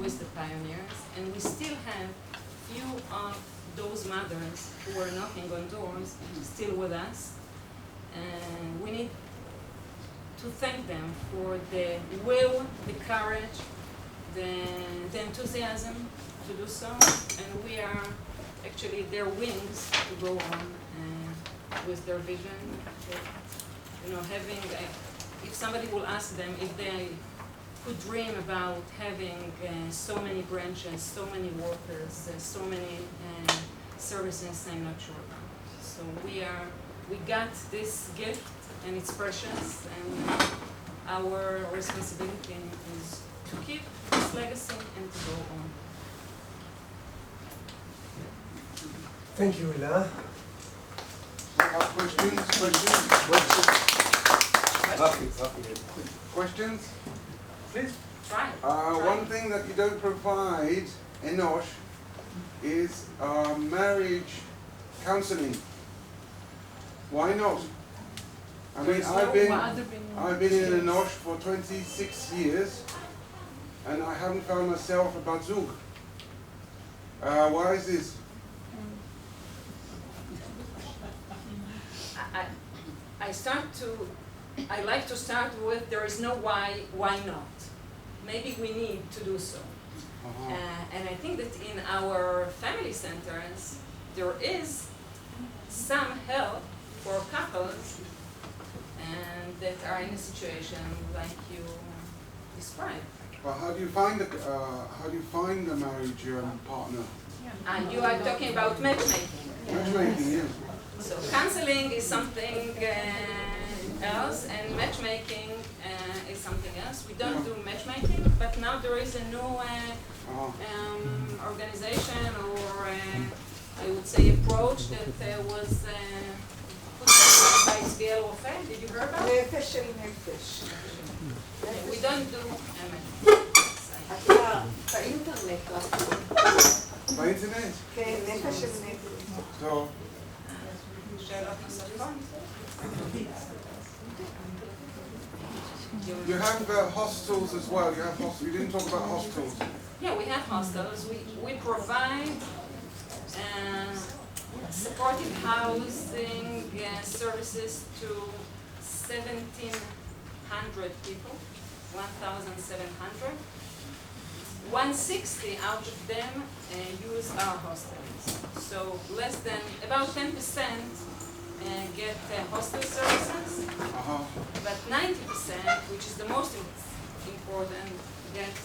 with the pioneers, and we still have few of those mothers who are knocking on doors still with us. And we need to thank them for the will, the courage, the enthusiasm to do so, and we are actually their wings to go on with their vision. You know, having, if somebody will ask them if they could dream about having so many branches, so many workers, so many services, I'm not sure about. So we got this gift, and it's precious, and our responsibility is to keep this legacy and to go on. Thank you, Ella. Questions? Please. Try. One thing that you don't provide, Enosh, is marriage counseling. Why not? I mean, I've been in Enosh for 26 years, and I haven't found myself a bat zug. Why is this? I like to start with there is no why not? Maybe we need to do so. And I think that in our family centers, there is some help for couples and that are in a situation like you described. Well, how do you find a marriage partner? And you are talking about matchmaking. Matchmaking, yes. So counseling is something else, and matchmaking is something else. We don't do matchmaking, but now there is a new organization, or I would say approach that was put together by Tzviel Rofé. Did you hear about it? We don't do באינטרנט. באינטרנט? כן, נפש של נפש. טוב. שאלות נוספות? You have hostels as well. You didn't talk about hostels. Yeah, we have hostels. We provide supportive housing services to 1,700 people, 1,700. 160 out of them use our hostels. So less than, about 10% get hostel services, but 90%, which is the most important, get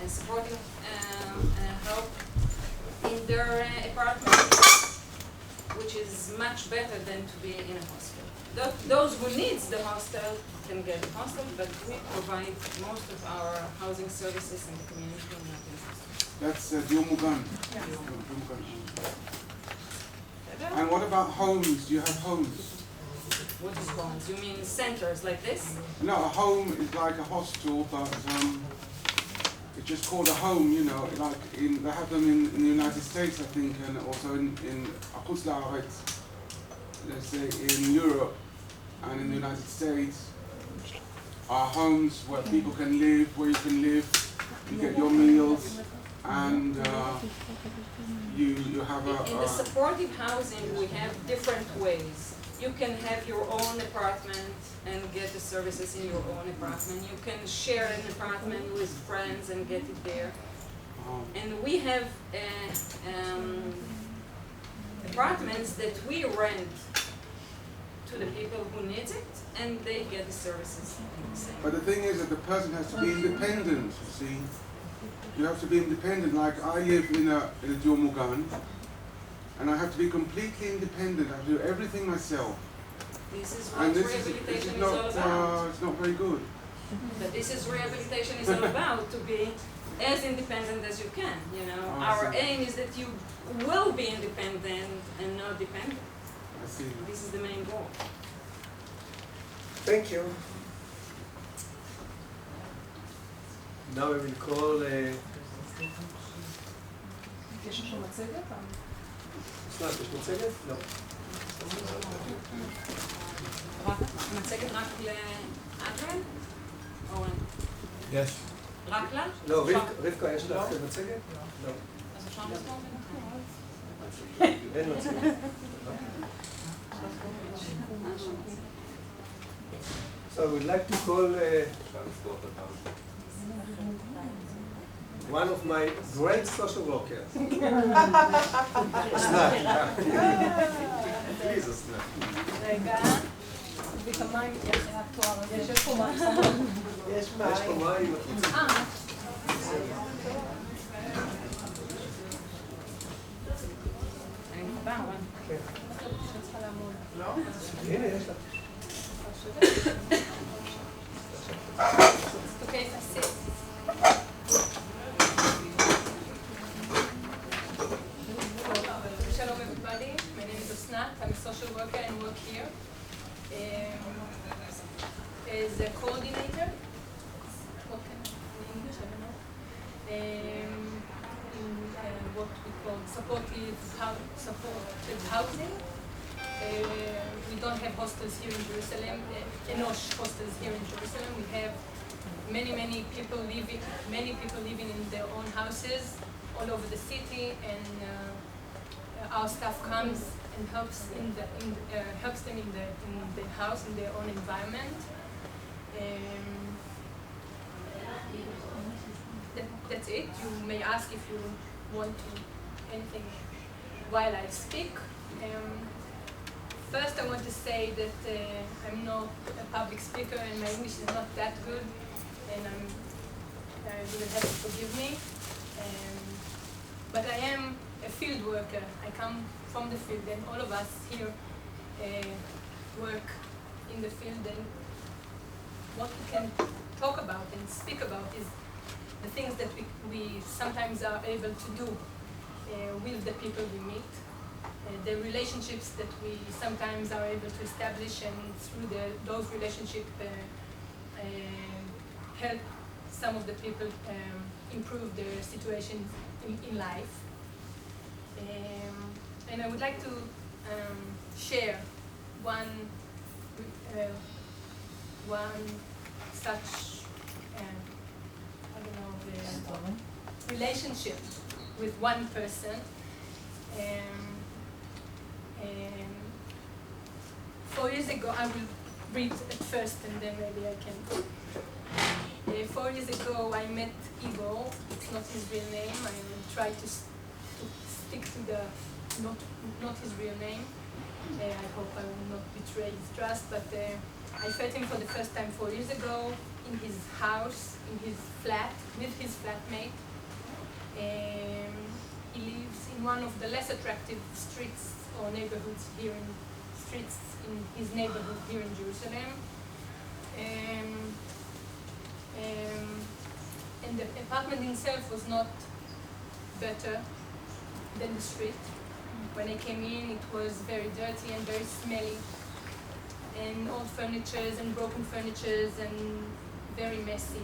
supporting help in their apartments, which is much better than to be in a hostel. Those who need the hostel can get a hostel, but we provide most of our housing services in the community, not in hostels. That's דיור מוגן. And what about homes? Do you have homes? What is homes? You mean centers like this? No, a home is like a hostel, but it's just called a home, you know. Like they have them in the United States, I think, and also in Chutz La'aretz, let's say in Europe and in the United States, are homes where people can live, where you can live, you get your meals, and you have In the supportive housing, we have different ways. You can have your own apartment and get the services in your own apartment. You can share an apartment with friends and get it there. And we have apartments that we rent to the people who need it, and they get the services in the same. But the thing is that the person has to be independent, you see. You have to be independent. Like I live in a דיור מוגן, and I have to be completely independent. I have to do everything myself. This is what rehabilitation is all about. It's not very good. But this is rehabilitation is all about, to be as independent as you can. You know, our aim is that you will be independent and not dependent. I see. This is the main goal. Thank you. Now we will call... יש לך מצגת? אסנת, יש מצגת? לא. מצגת רק לאדרן? Yes. רק לה? לא, רבקה, יש לך מצגת? לא. אז אפשר לסגור בינתיים. אין מצגת. So I would like to call one of my great social workers. אסנת. Please, אסנת. רגע, וכמה יש התואר הזה? יש פה מים. יש פה מים. אני מחבר, אבל... כן. צריכה לעמוד. לא? הנה, יש לך. Okay, that's it. Shalom everybody, my name is Asnat, I'm a social worker and work here as a coordinator. What can in English, I don't know. In what we call supported housing. We don't have hostels here in Jerusalem, Enosh hostels here in Jerusalem. We have many people living in their own houses all over the city, and our staff comes and helps them in the house, in their own environment. That's it. You may ask if you want to anything while I speak. First, I want to say that I'm not a public speaker and my English is not that good, and you will have to forgive me. But I am a field worker. I come from the field, and all of us here work in the field. And what we can talk about and speak about is the things that we sometimes are able to do with the people we meet. The relationships that we sometimes are able to establish, and through those relationships help some of the people improve their situation in life. And I would like to share one such relationship with one person. 4 years ago, I will read at first and then maybe I can. 4 years ago, I met Igor. It's not his real name. I will try to stick to the not his real name. I hope I will not betray his trust, but I met him for the first time 4 years ago in his house, in his flat, with his flatmate. He lives in one of the less attractive streets or neighborhoods here in his neighborhood here in Jerusalem. And the apartment itself was not better than the street. When I came in, it was very dirty and very smelly, and old furniture and broken furniture and very messy.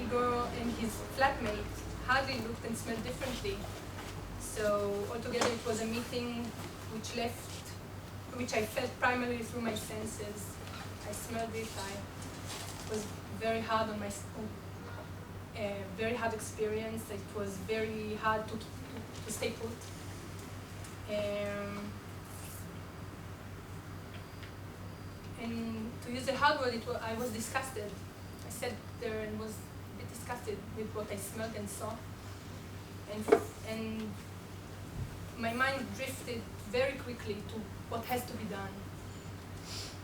Igor and his flatmate hardly looked and smelled differently. So altogether it was a meeting which I felt primarily through my senses. I smelled it, it was very hard on my very hard experience. It was very hard to stay put. And to use a hard word, I was disgusted. I sat there and was a bit disgusted with what I smelled and saw. And my mind drifted very quickly to what has to be done.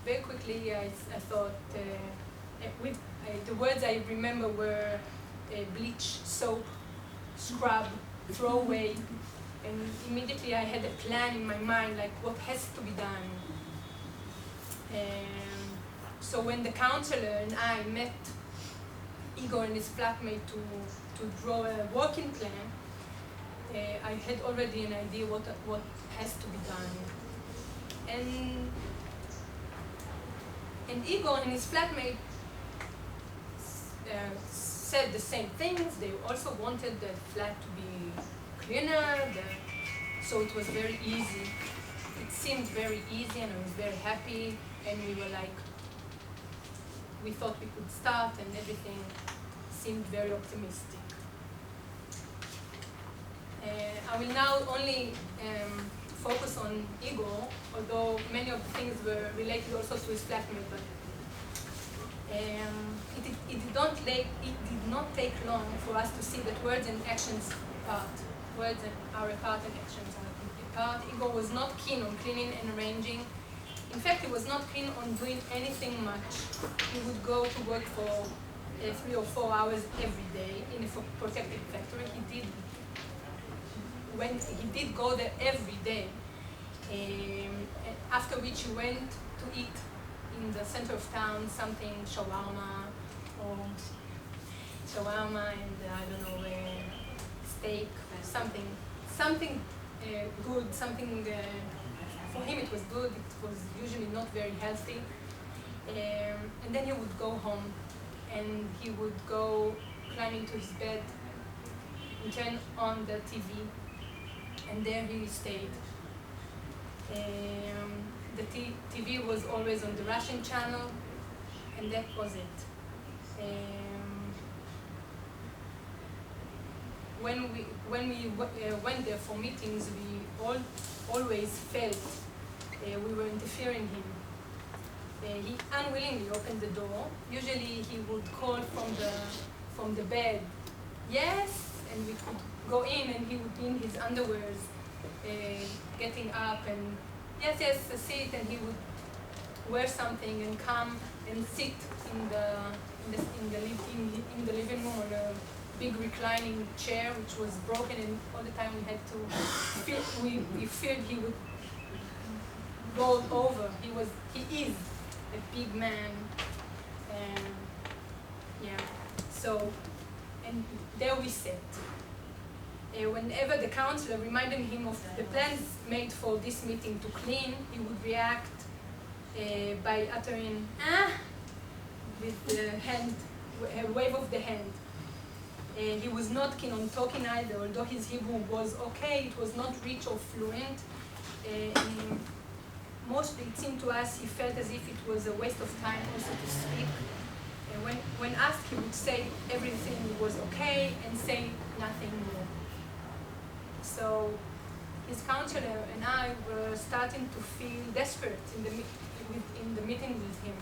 Very quickly, I thought, the words I remember were bleach, soap, scrub, throw away. And immediately I had a plan in my mind, like what has to be done. So when the counselor and I met Igor and his flatmate to draw a working plan, I had already an idea what has to be done. And Igor and his flatmate said the same things. They also wanted the flat to be cleaner, so it was very easy. It seemed very easy, and I was very happy, and we we thought we could start, and everything seemed very optimistic. I will now only focus on Igor, although many of the things were related also to his flatmate. But it did not take long for us to see that words and actions apart. Words are apart and actions are apart. Igor was not keen on cleaning and arranging. In fact, he was not keen on doing anything much. He would go to work for 3 or 4 hours every day in a protected factory. He did go there every day, after which he went to eat in the center of town something, shawarma and I don't know, steak, something good, something, for him it was good, it was usually not very healthy. And then he would go home and he would go climb into his bed and turn on the TV, and there he stayed. The TV was always on the Russian channel, and that was it. When we went there for meetings, we always felt we were interfering him. He unwillingly opened the door. Usually he would call from the bed, yes, and we could go in, and he would be in his underwears, getting up, and yes, a seat, and he would wear something and come and sit in the living room on a big reclining chair, which was broken, and all the time we had to we feared he would roll over. He is a big man, and yeah. So, and there we sat. Whenever the counselor reminded him of the plans made for this meeting to clean, he would react by uttering "ah" with the hand, a wave of the hand. He was not keen on talking either, although his Hebrew was okay, it was not rich or fluent. Mostly it seemed to us he felt as if it was a waste of time also to speak. When asked, he would say everything was okay and say nothing more. So his counselor and I were starting to feel desperate in the meeting with him.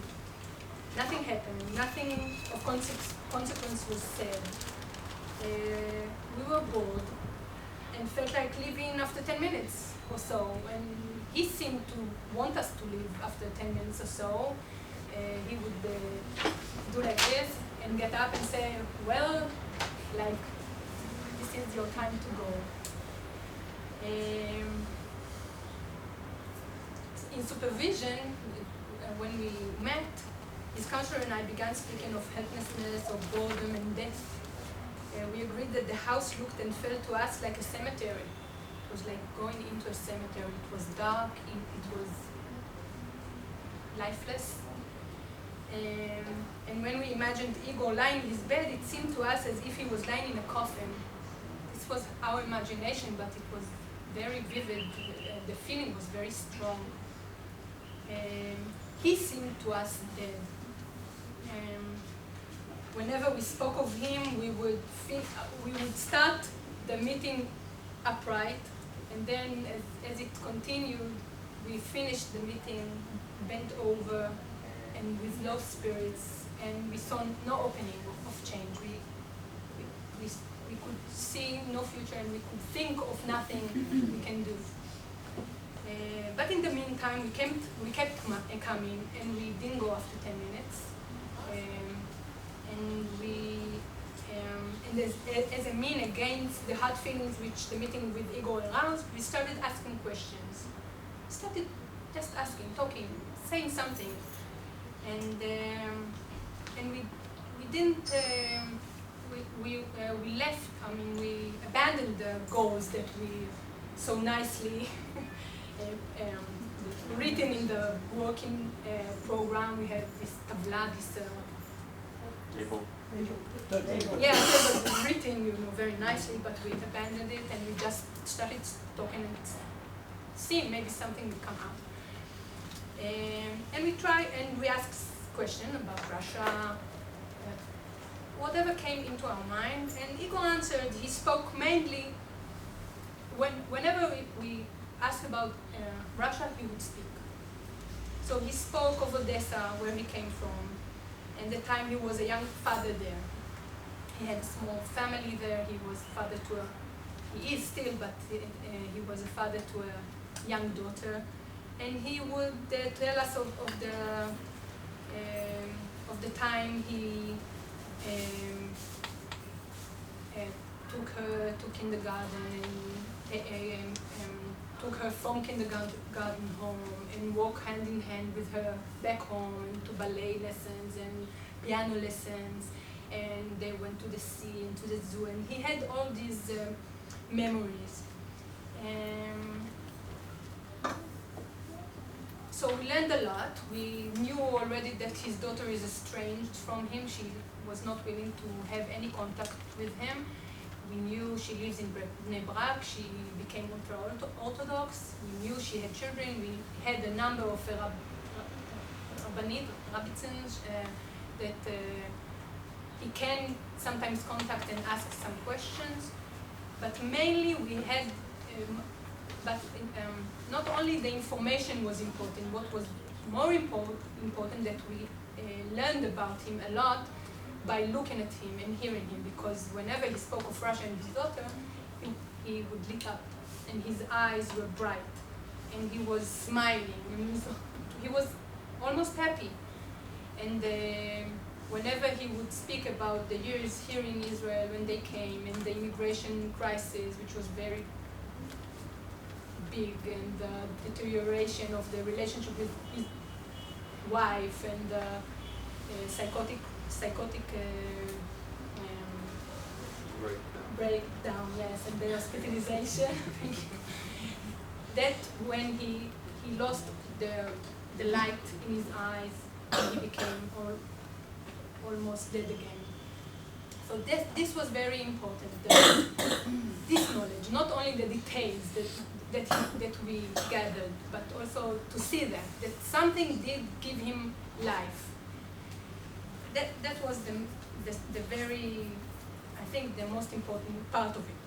Nothing happened, nothing of consequence was said. We were bored and felt like leaving after 10 minutes or so, and he seemed to want us to leave after 10 minutes or so. He would do like this and get up and say, well, like, this is your time to go. In supervision, when we met, his counselor and I began speaking of helplessness, of boredom and death. We agreed that the house looked and felt to us like a cemetery. It was like going into a cemetery. It was dark, it was lifeless. And when we imagined Igor lying in his bed, it seemed to us as if he was lying in a coffin. This was our imagination, but it was very vivid. The feeling was very strong. He seemed to us dead. Whenever we spoke of him, we would start the meeting upright, and then as it continued, we finished the meeting bent over and with low spirits, and we saw no opening of change. We could see no future, and we could think of nothing we can do. But in the meantime, we kept coming, and we didn't go after 10 minutes. And as a mean against the hard feelings which the meeting with Igor aroused, we started asking questions. Started just asking, talking, saying something, and we didn't. We left. I mean, we abandoned the goals that we so nicely written in the working program. We had this tabla, this. Yeah, it was written, very nicely, but we abandoned it and we just started talking and see maybe something would come out. And we tried and we asked question about Russia, whatever came into our mind, and Igor answered. He spoke mainly, whenever we asked about Russia, he would speak. So he spoke of Odessa, where he came from, and the time he was a young father there. He had a small family there. He was father to he is still, but he was a father to a young daughter. And he would tell us of the time he took her to kindergarten, took her from kindergarten home, and walked hand in hand with her back home to ballet lessons and piano lessons, and they went to the sea and to the zoo, and he had all these memories. So we learned a lot. We knew already that his daughter is estranged from him. She was not willing to have any contact with him. We knew she lives in Bnei Brak. She became ultra-Orthodox. We knew she had children. We had a number of Rabbitzins that he can sometimes contact and ask some questions. But mainly we had, not only the information was important, what was more important that we learned about him a lot by looking at him and hearing him, because whenever he spoke of Russia and his daughter, he would lit up, and his eyes were bright, and he was smiling, and he was almost happy. And whenever he would speak about the years here in Israel when they came, and the immigration crisis, which was very big, and the deterioration of the relationship with his wife, and psychotic breakdown, yes, and the hospitalization. That when he lost the light in his eyes, he became almost dead again. So this was very important, this knowledge, not only the details that we gathered, but also to see that something did give him life. That was the very, I think, the most important part of it.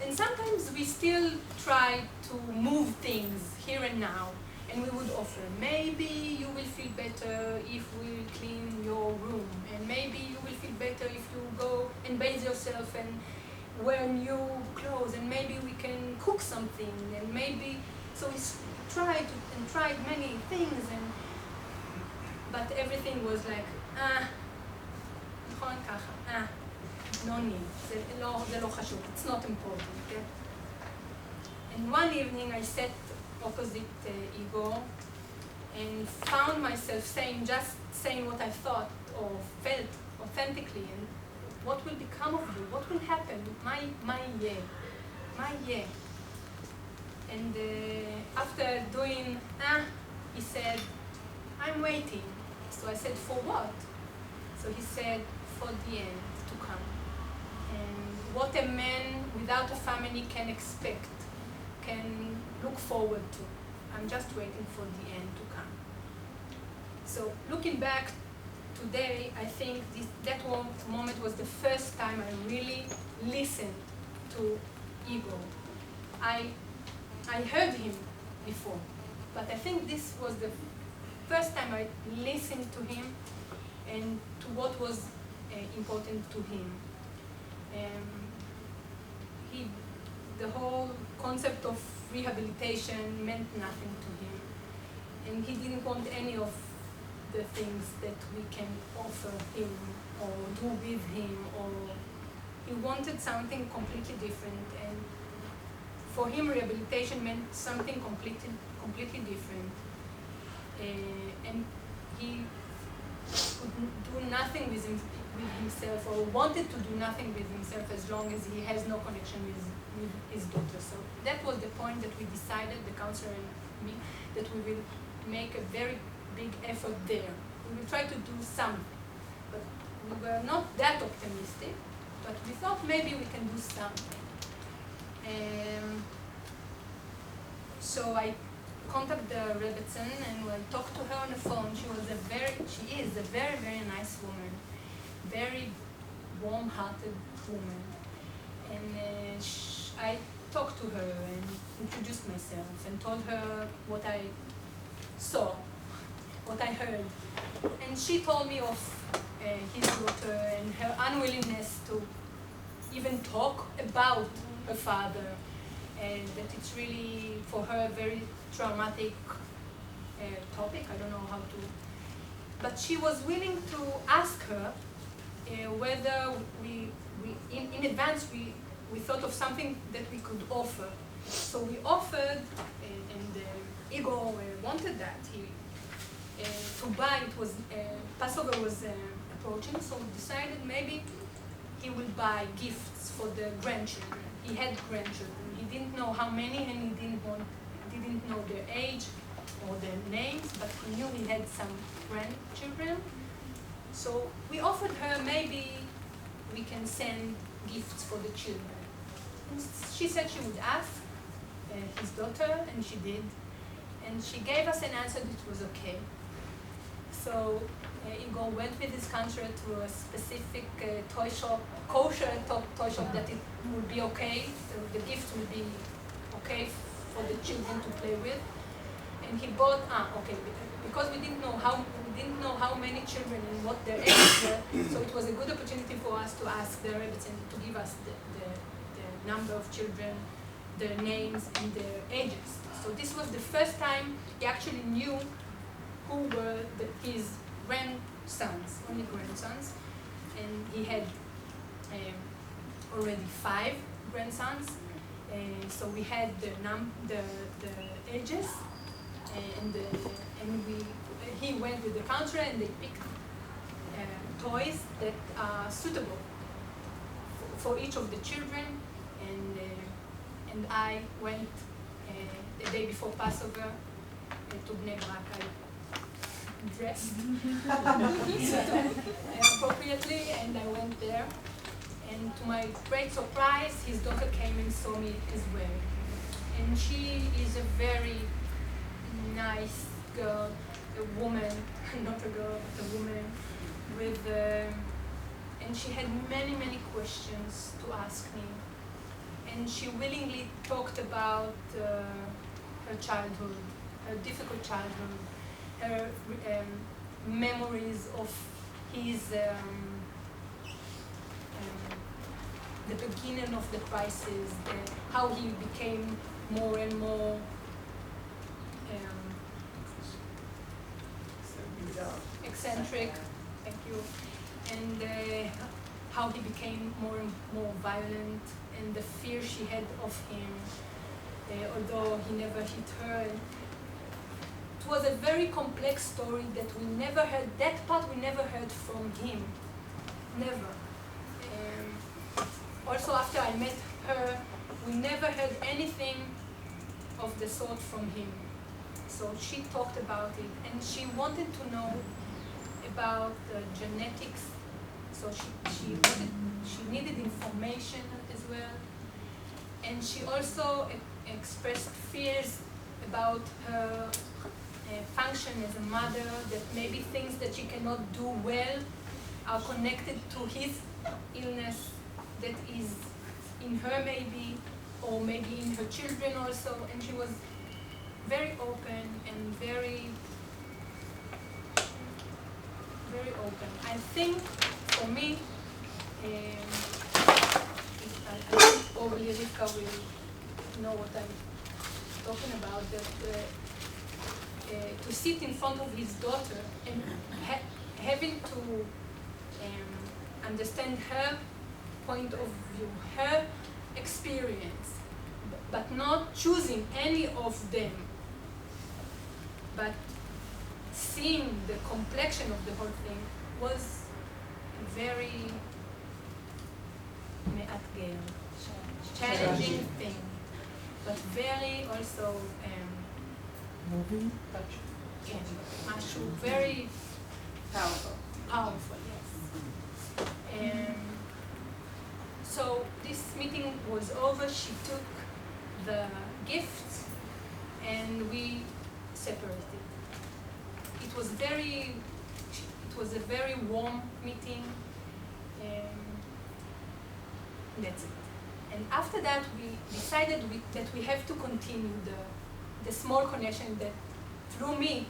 And sometimes we still try to move things here and now, and we would offer, maybe you will feel better if we clean your room, and maybe you will feel better if you go and bathe yourself and wear new clothes, and maybe we can cook something, and maybe, so we tried many things, but everything was like, no need, זה לא חשוב, it's not important. Okay? And one evening I sat opposite Igor and found myself just saying what I thought or felt authentically, and what will become of you, what will happen, my yeah. And after doing, he said, I'm waiting. So I said, for what? So he said, for the end to come. And what a man without a family can expect, can look forward to. I'm just waiting for the end to come. So looking back today, I think that moment was the first time I really listened to Igor. I heard him before, but I think this was the first time I listened to him and to what was important to him. The whole concept of rehabilitation meant nothing to him, and he didn't want any of the things that we can offer him or do with him, or he wanted something completely different, and for him rehabilitation meant something completely different, and he could do nothing with himself, or wanted to do nothing with himself as long as he has no connection with his daughter. So that was the point that we decided, the counselor and me, that we will make a very big effort there. We will try to do something, but we were not that optimistic, but we thought maybe we can do something. So I contacted the Rebbetzin and I talked to her on the phone. She is a very, very nice woman, very warm-hearted woman. And I talked to her and introduced myself and told her what I saw, what I heard. And she told me of his daughter and her unwillingness to even talk about her father, and that it's really for her a very traumatic topic. I don't know how to, but she was willing to ask her whether in advance we thought of something that we could offer. So we offered, and Igor wanted that. To buy, it was Passover was approaching, so we decided maybe he will buy gifts for the grandchildren. He had grandchildren. He didn't know how many, and he didn't know their age or their names, but he knew he had some grandchildren. So we offered her maybe we can send gifts for the children. And she said she would ask his daughter, and she did. And she gave us an answer that it was okay. So Igor went with his counselor to a specific toy shop, kosher toy shop, that it would be okay, the gift would be okay for the children to play with. And he bought, because we didn't know how many children and what their ages were, so it was a good opportunity for us to ask the rabbits and to give us the number of children, their names and their ages. So this was the first time he actually knew who were his grandsons, only grandsons, and he had already 5 grandsons. So we had the ages, and he went with the counselor, and they picked toys that are suitable for each of the children. And I went the day before Passover to Bnei Brak. I dressed appropriately, and I went there. And to my great surprise, his daughter came and saw me as well. And she is a very nice girl, a woman, not a girl, but a woman, and she had many, many questions to ask me. And she willingly talked about her childhood, her difficult childhood, her memories of his, the beginning of the crisis, how he became more and more eccentric, thank you, and how he became more and more violent, and the fear she had of him, although he never hit her. It was a very complex story that we never heard, that part we never heard from him, never. Also after I met her, we never heard anything of the sort from him. So she talked about it, and she wanted to know about the genetics. So she needed information as well, and she also expressed fears about her function as a mother, that maybe things that she cannot do well are connected to his illness that is in her maybe, or maybe in her children also. And she was very open and very, very open. I think for me, I think probably Rivka will know what I'm talking about, that to sit in front of his daughter and having to understand her point of view, her experience, but not choosing any of them, but seeing the complexion of the whole thing was very מאתגר, challenging thing, but very also moving, touch. כן, משהו very powerful, yes. So this meeting was over. She took the gifts and we separated. It was a very warm meeting, that's it. And after that, we decided that we have to continue the small connection that through me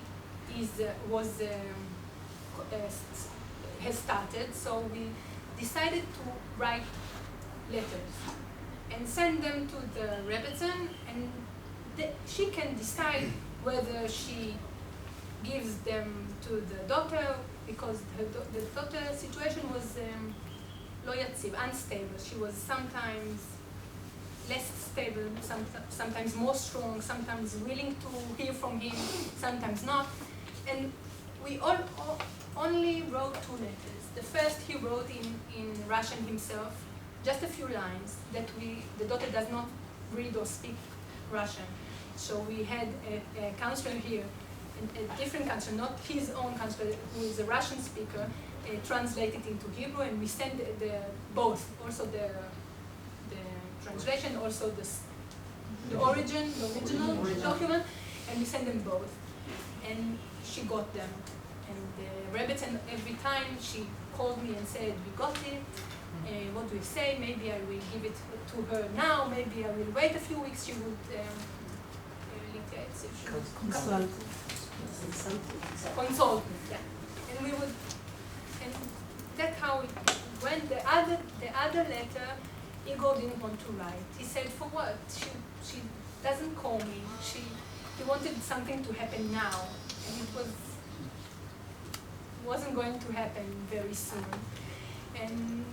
has started. So we decided to write letters and send them to the Rebbetzin, and she can decide whether she gives them to the daughter, because the daughter's situation was lo yatziv, unstable. She was sometimes less stable, sometimes more strong, sometimes willing to hear from him, sometimes not. And we only wrote 2 letters. The first he wrote in Russian himself, just a few lines that the daughter does not read or speak Russian. So we had a counselor here, a different counselor, not his own counselor, who is a Russian speaker, translated into Hebrew, and we sent both, also the translation, also the original document, and we sent them both. And she got them. And the Rebbetzin, every time she called me and said, we got it, what do you say? Maybe I will give it to her now, maybe I will wait a few weeks. She would consultant, yeah. And we would, and that's how it went. The other letter, Igor didn't want to write. He said, for what? She doesn't call me. He wanted something to happen now, and it wasn't going to happen very soon. And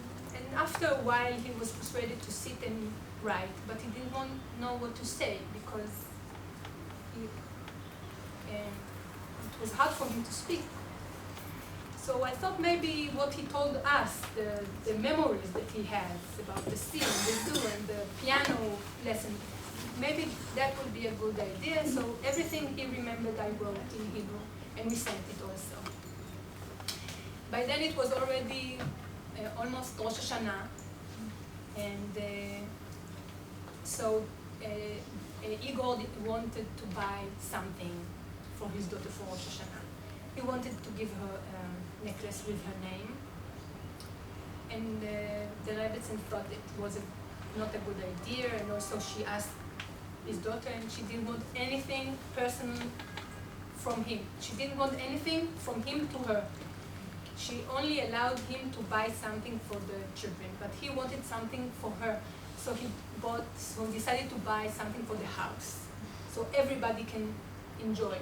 after a while, he was persuaded to sit and write, but he didn't know what to say, because it was hard for him to speak. So I thought maybe what he told us, the memories that he has about the sea, the zoo, and the piano lesson, maybe that would be a good idea. So everything he remembered I wrote in Hebrew, and we sent it also. By then it was already almost Rosh Hashanah, and so Igor wanted to buy something for his daughter for Rosh Hashanah. He wanted to give her a necklace with her name, and the Rebbetzin thought it was not a good idea, and also she asked his daughter, and she didn't want anything personal from him. She didn't want anything from him to her. She only allowed him to buy something for the children, but he wanted something for her. So he decided to buy something for the house, so everybody can enjoy.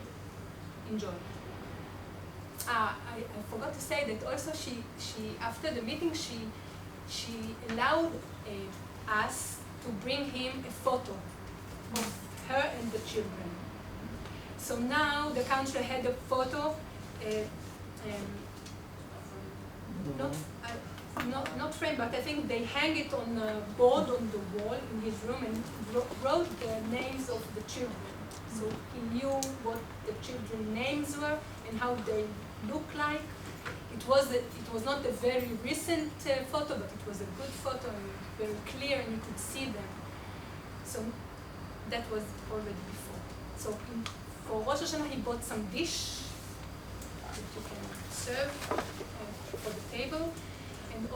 I forgot to say that also she after the meeting she allowed us to bring him a photo of her and the children. So now the counselor had a photo, not framed, but I think they hang it on a board on the wall in his room, and wrote the names of the children. So he knew what the children's names were and how they look like. It was not a very recent photo, but it was a good photo and very clear, and you could see them. So that was already before. So for Rosh Hashanah, he bought some dish that you can serve for the table, and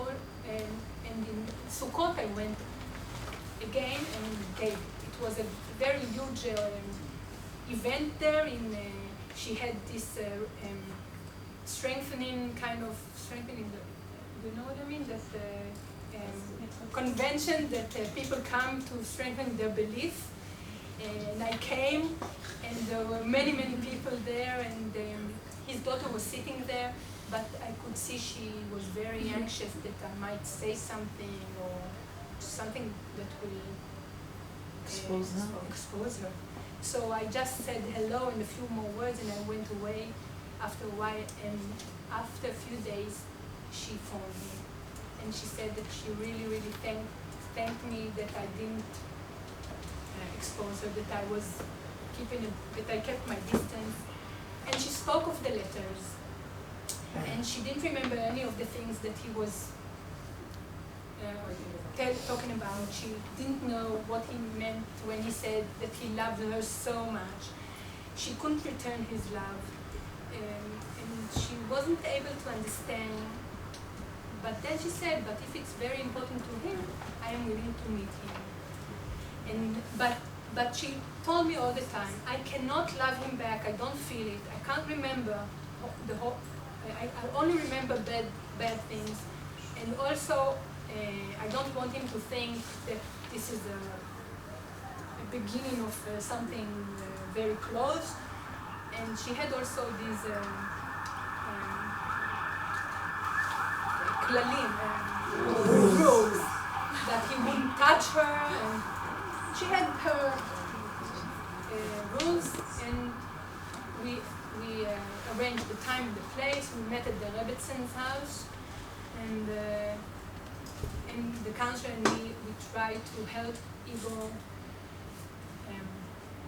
in Sukkot I went again and gave. It was a very huge event there. She had this strengthening. Do you know what I mean? That convention that people come to strengthen their belief. And I came, and there were many people there, and his daughter was sitting there, but I could see she was very anxious that I might say something or something that will expose her. So I just said hello and a few more words, and I went away after a while, and after a few days she phoned me, and she said that she really thanked me that I didn't expose her, that I was that I kept my distance. And she spoke of the letters, and she didn't remember any of the things that he was talking about she didn't know what he meant when he said that he loved her so much. She couldn't return his love, and she wasn't able to understand. But then she said, but if it's very important to him, I am willing to meet him. But she told me all the time, I cannot love him back, I don't feel it, I can't remember the whole, I only remember bad things. And also, I don't want him to think that this is a beginning of something very close. And she had also these klalim, rules, that he wouldn't touch her. And she had her rules, and we arranged the time and the place. We met at the Rebbetzon's house, and the counselor and me, we tried to help Igor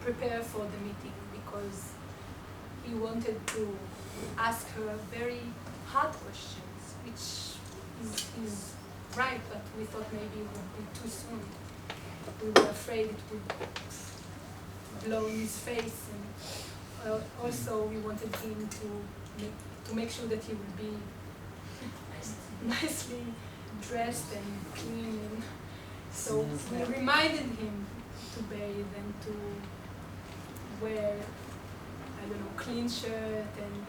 prepare for the meeting, because he wanted to ask her very hard questions, which is right, but we thought maybe it would be too soon. We were afraid it would blow in his face, and also we wanted him to make sure that he would be nicely dressed and clean. And so we reminded him to bathe and to wear, I don't know, clean shirt, and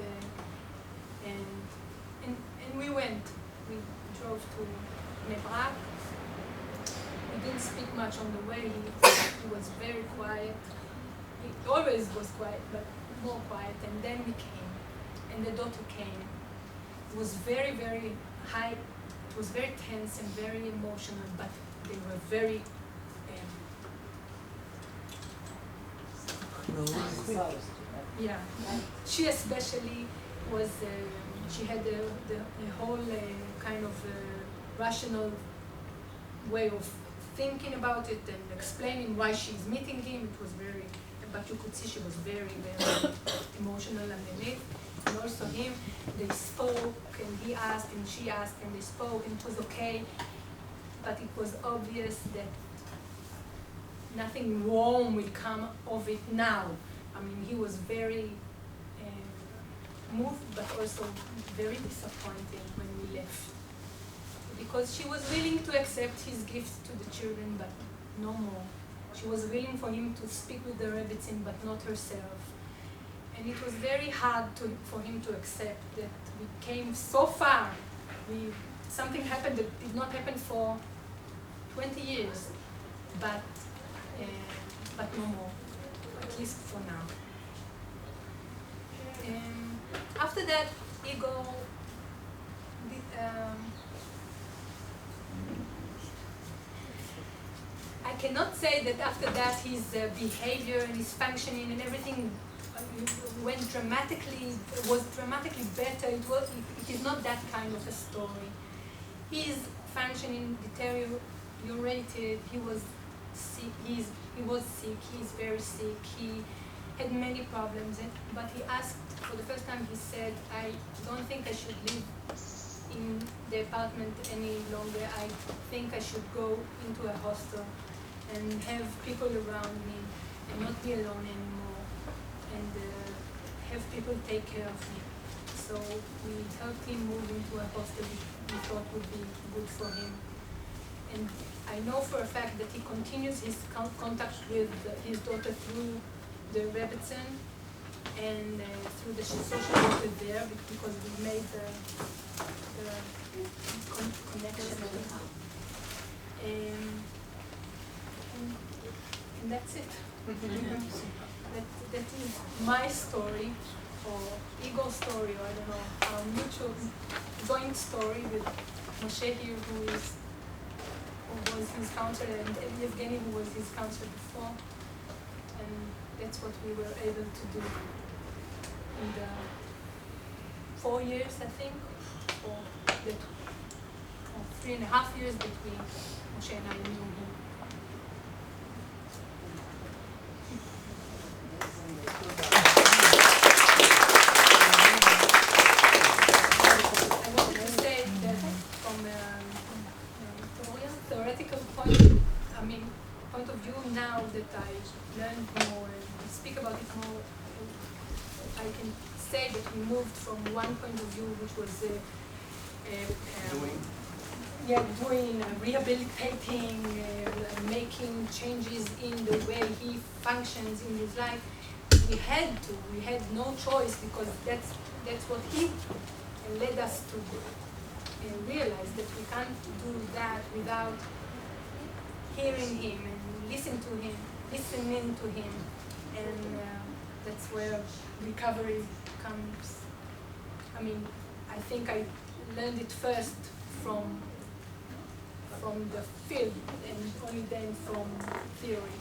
we went. We drove to Nebrak. We didn't speak much on the way. He was very quiet. He always was quiet, but more quiet. And then we came, and the daughter came. It was very, very high. It was very tense and very emotional, but they were very yeah. She especially was. She had the whole kind of rational way of thinking about it and explaining why she's meeting him. It was very, but you could see she was very, very emotional underneath. And also him, they spoke, and he asked, and she asked, and they spoke, and it was okay. But it was obvious that nothing warm will come of it now. I mean, he was very moved, but also very disappointed when we left. Because she was willing to accept his gifts to the children, but no more. She was willing for him to speak with the Rebbetzin, but not herself. And it was very hard for him to accept that we came so far. Something happened that did not happen for 20 years, but no more, at least for now. After that, Igor I cannot say that after that his behavior and his functioning and everything was dramatically better. It is not that kind of a story. His functioning deteriorated. He was sick. He is very sick. He had many problems, but he asked, for the first time he said, I don't think I should live in the apartment any longer. I think I should go into a hostel and have people around me and not be alone anymore, and have people take care of me. So we helped him move into a hostel we thought would be good for him. And I know for a fact that he continues his contact with his daughter through the Rebbetzin and through the social worker there, because we made the connection. And that's it. That is my story, or Igor's story, or I don't know, our mutual joint story with Moshe here, who was his counselor, and Evgeny, who was his counselor before. And that's what we were able to do in the 4 years, I think, or 3.5 years between Moshe and I knew him. I wanted to say that from say that we moved from one point of view, which was doing, rehabilitating, making changes in the way he functions in his life. We had no choice, because that's what he led us to realize, that we can't do that without hearing him and listening to him, and that's where recovery comes. I mean, I think I learned it first from the field, and only then from theory,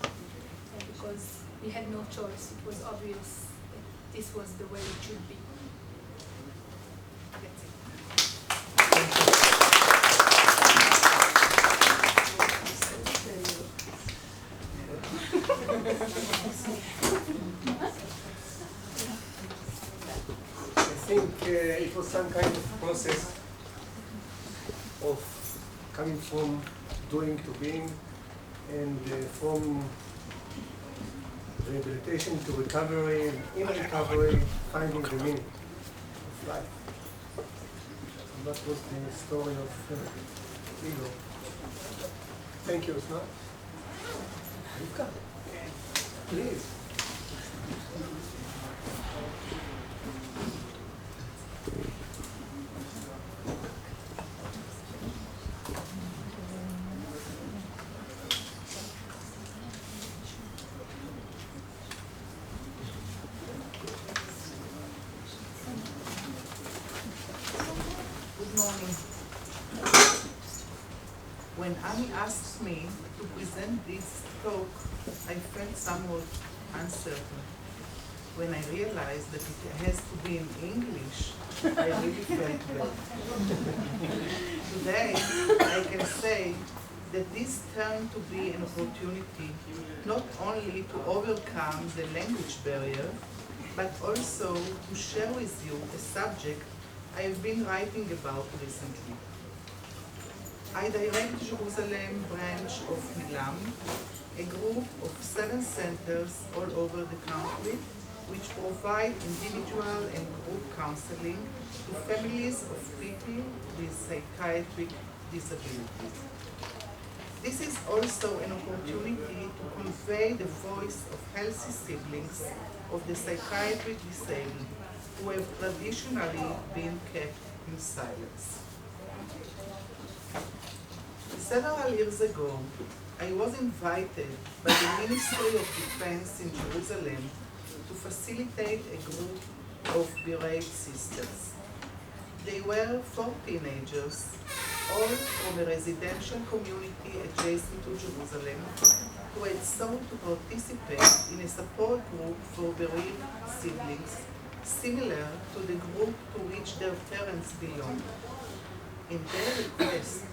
because we had no choice. It was obvious that this was the way it should be. That's it. I think it was some kind of process of coming from doing to being, and from rehabilitation to recovery, and in recovery, finding the meaning of life. And that was the story of Igor. Thank you, Osman. Rivka, please. Good morning. When Annie asked me to present this talk, I felt somewhat uncertain. When I realized that it has to be in English, I really felt bad. Today, I can say that this turned to be an opportunity not only to overcome the language barrier, but also to share with you a subject I have been writing about recently. I direct Jerusalem branch of Milam, a group of 7 centers all over the country, which provide individual and group counseling to families of people with psychiatric disabilities. This is also an opportunity to convey the voice of healthy siblings of the psychiatric disabled, who have traditionally been kept in silence. Several years ago, I was invited by the Ministry of Defense in Jerusalem to facilitate a group of bereaved sisters. They were 4 teenagers, all from a residential community adjacent to Jerusalem, who had sought to participate in a support group for bereaved siblings, similar to the group to which their parents belonged. In their request,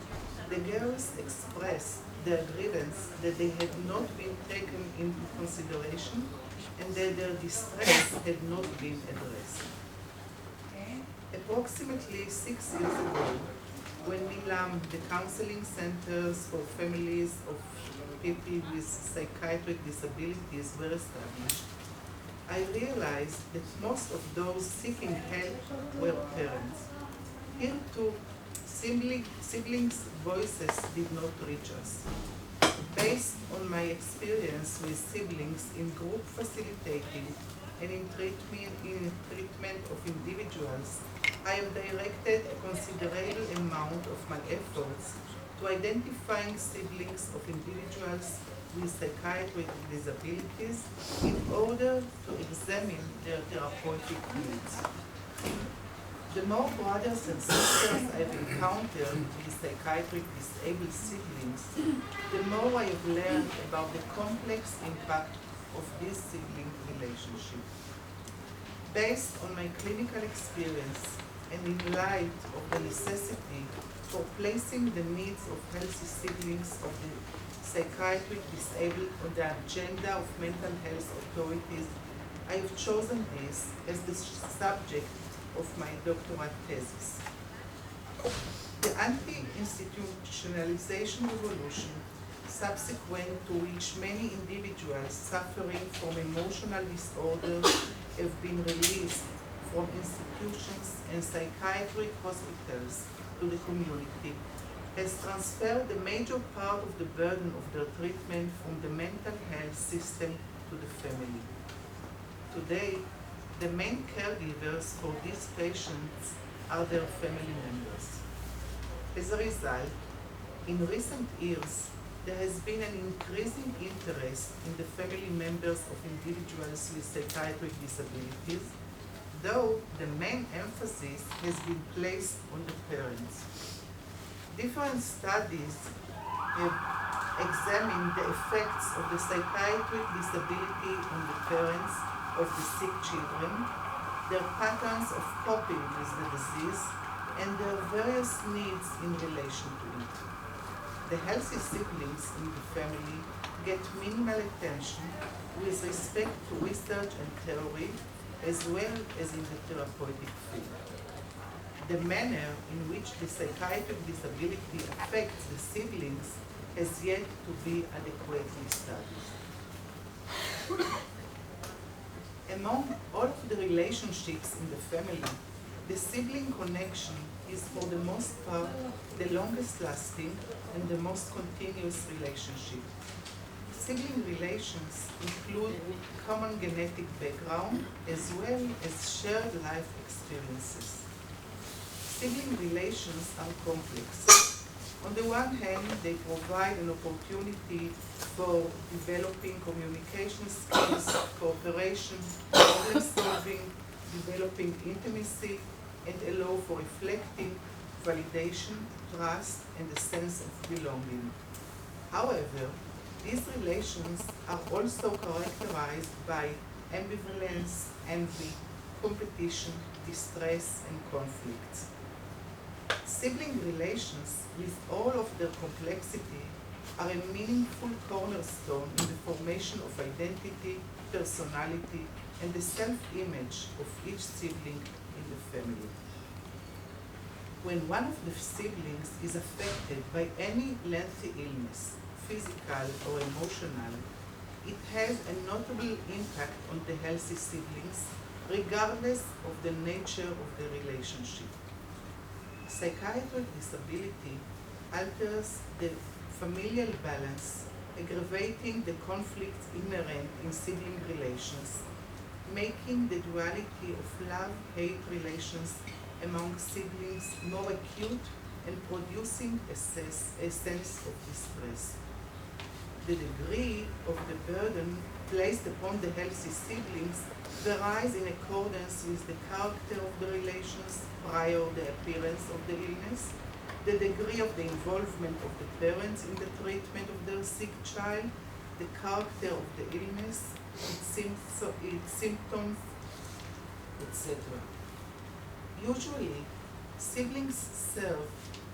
the girls expressed their grievance that they had not been taken into consideration and that their distress had not been addressed. Approximately 6 years ago, when Milam, the counseling centers for families of people with psychiatric disabilities, were established, I realized that most of those seeking help were parents. Here too, siblings' voices did not reach us. Based on my experience with siblings in group facilitating and in treatment of individuals, I have directed a considerable amount of my efforts to identifying siblings of individuals with psychiatric disabilities in order to examine their therapeutic needs. The more brothers and sisters I have encountered with psychiatric disabled siblings, the more I have learned about the complex impact of this sibling relationship. Based on my clinical experience and in light of the necessity for placing the needs of healthy siblings of the psychiatric disabled on the agenda of mental health authorities, I have chosen this as the subject of my doctorate thesis. The anti-institutionalization revolution, subsequent to which many individuals suffering from emotional disorders have been released from institutions and psychiatric hospitals to the community has transferred the major part of the burden of their treatment from the mental health system to the family. Today, the main caregivers for these patients are their family members. As a result, in recent years, there has been an increasing interest in the family members of individuals with psychiatric disabilities, though the main emphasis has been placed on the parents. Different studies have examined the effects of the psychiatric disability on the parents of the sick children, their patterns of coping with the disease, and their various needs in relation to it. The healthy siblings in the family get minimal attention with respect to research and theory, as well as in the therapeutic field. The manner in which the psychiatric disability affects the siblings has yet to be adequately studied. Among all of the relationships in the family, the sibling connection is for the most part the longest lasting and the most continuous relationship. Sibling relations include common genetic background as well as shared life experiences. Sibling relations are complex. On the one hand, they provide an opportunity for developing communication skills, cooperation, problem solving, developing intimacy, and allow for reflecting, validation, trust, and a sense of belonging. However, these relations are also characterized by ambivalence, envy, competition, distress, and conflict. Sibling relations, with all of their complexity, are a meaningful cornerstone in the formation of identity, personality, and the self-image of each sibling in the family. When one of the siblings is affected by any lengthy illness, physical or emotional, it has a notable impact on the healthy siblings, regardless of the nature of the relationship. Psychiatric disability alters the familial balance, aggravating the conflicts inherent in sibling relations, making the duality of love-hate relations among siblings more acute and producing a sense of distress. The degree of the burden placed upon the healthy siblings varies in accordance with the character of the relations prior to the appearance of the illness, the degree of the involvement of the parents in the treatment of their sick child, the character of the illness, its symptoms, etc. Usually, siblings serve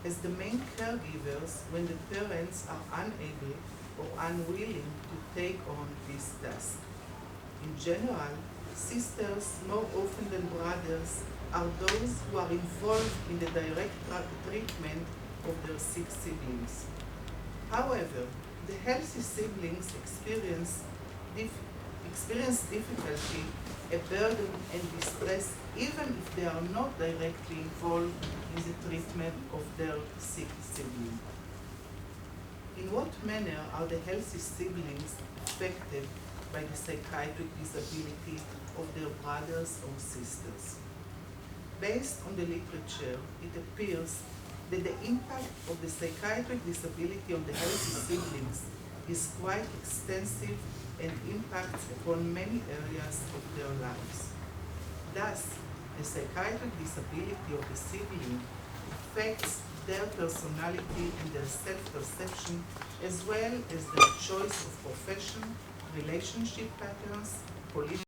as the main caregivers when the parents are unable or unwilling to take on this task. In general, sisters, more often than brothers, are those who are involved in the direct treatment of their sick siblings. However, the healthy siblings experience difficulty, a burden, and distress even if they are not directly involved in the treatment of their sick sibling. In what manner are the healthy siblings affected by the psychiatric disability of their brothers or sisters? Based on the literature, it appears that the impact of the psychiatric disability on the healthy siblings is quite extensive and impacts upon many areas of their lives. Thus, the psychiatric disability of the sibling affects their personality and their self-perception, as well as their choice of profession, relationship patterns, political